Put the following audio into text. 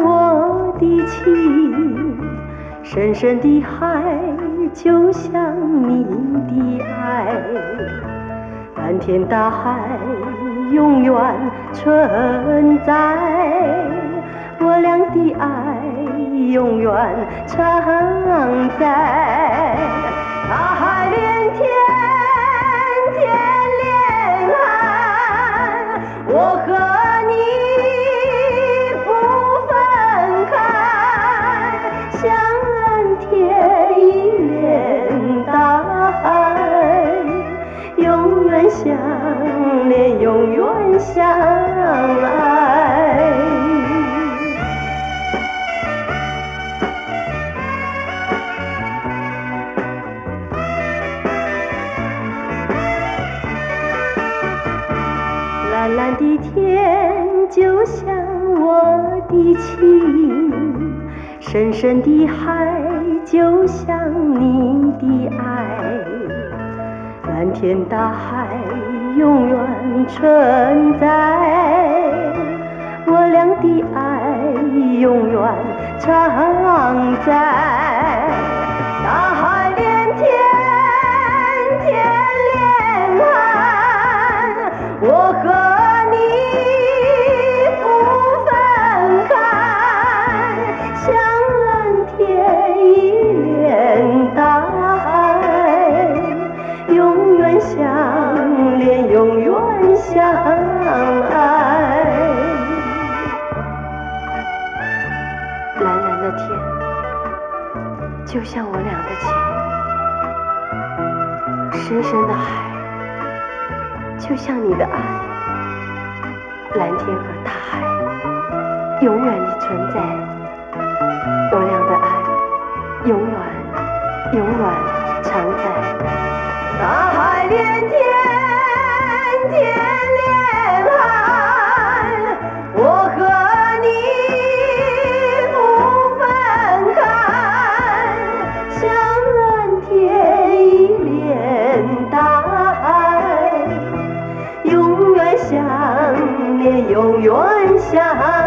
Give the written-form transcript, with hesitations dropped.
我的情，深深的海就像你的爱，蓝天大海永远存在，我俩的爱永远常在。大海连天，天连海，我和你不分开，相连天意连大海，永远相连，永远相爱。蓝蓝的天就像我的情，深深的海就像你的爱，蓝天大海永远存在，我俩的爱永远常在。大海连天，天连海，我和相连，永远相爱。蓝蓝的天就像我俩的情，深深的海就像你的爱，蓝天和大海永远的存在，我俩的爱永远常在。大海连天，天连海，我和你不分开，相连天意连大海，永远相连，永远相爱。